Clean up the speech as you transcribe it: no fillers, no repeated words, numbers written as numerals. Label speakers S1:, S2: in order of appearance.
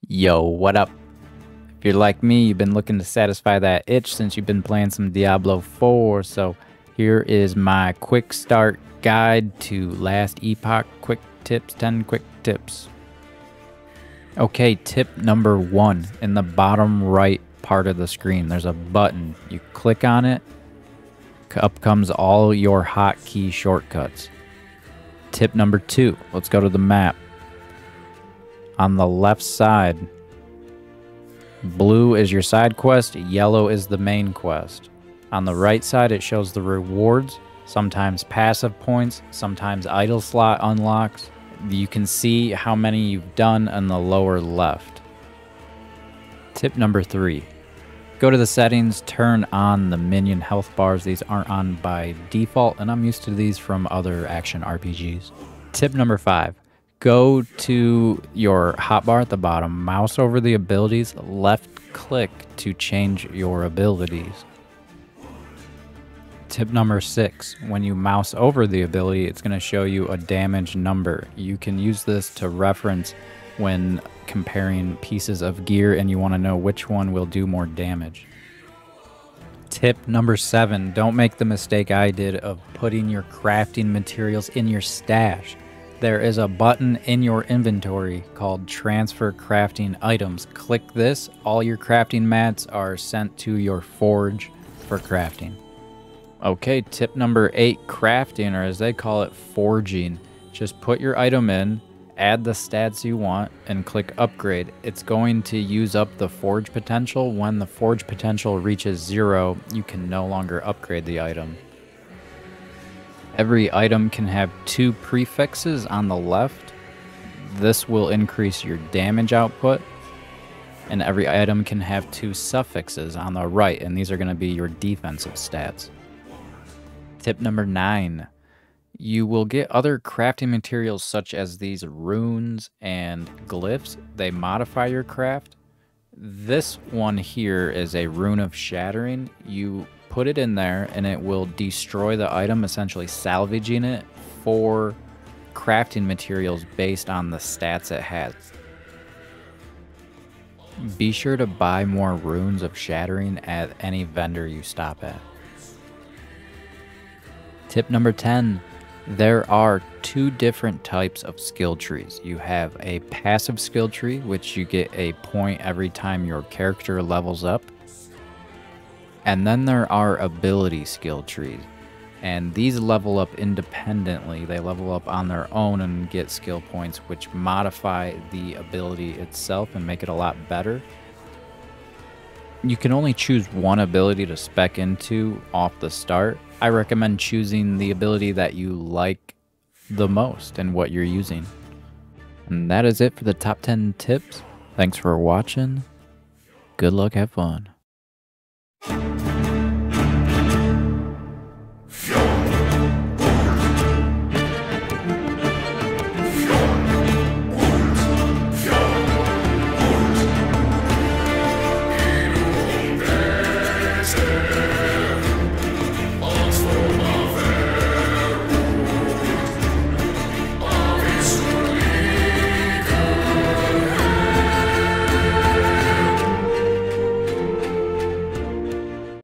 S1: Yo, what up? If you're like me, you've been looking to satisfy that itch since you've been playing some Diablo 4, so here is my quick start guide to last Epoch quick tips, 10 quick tips. Okay, tip number 1, in the bottom right part of the screen, there's a button. You click on it, up comes all your hotkey shortcuts. Tip number 2, let's go to the map. On the left side, blue is your side quest, yellow is the main quest. On the right side, it shows the rewards, sometimes passive points, sometimes idle slot unlocks. You can see how many you've done on the lower left. Tip number 3, go to the settings, turn on the Minion Health bars. These aren't on by default, and I'm used to these from other action RPGs. Tip number 5, go to your hotbar at the bottom, mouse over the abilities, left click to change your abilities. Tip number 6, when you mouse over the ability, it's going to show you a damage number. You can use this to reference when comparing pieces of gear and you want to know which one will do more damage. Tip number 7, don't make the mistake I did of putting your crafting materials in your stash. There is a button in your inventory called Transfer Crafting Items. Click this, all your crafting mats are sent to your forge for crafting. Okay, tip number 8, crafting, or as they call it, forging. Just put your item in, add the stats you want, and click upgrade. It's going to use up the forge potential. When the forge potential reaches 0, you can no longer upgrade the item. Every item can have 2 prefixes on the left. This will increase your damage output. And every item can have 2 suffixes on the right, and these are going to be your defensive stats. Tip number 9, you will get other crafting materials such as these runes and glyphs. They modify your craft. This one here is a rune of shattering. You put it in there and it will destroy the item, essentially salvaging it for crafting materials based on the stats it has. Be sure to buy more runes of shattering at any vendor you stop at. Tip number 10, there are 2 different types of skill trees. You have a passive skill tree, which you get a point every time your character levels up. And then there are ability skill trees, and these level up independently. They level up on their own and get skill points, which modify the ability itself and make it a lot better. You can only choose one ability to spec into off the start. I recommend choosing the ability that you like the most and what you're using. And that is it for the top 10 tips. Thanks for watching. Good luck, have fun.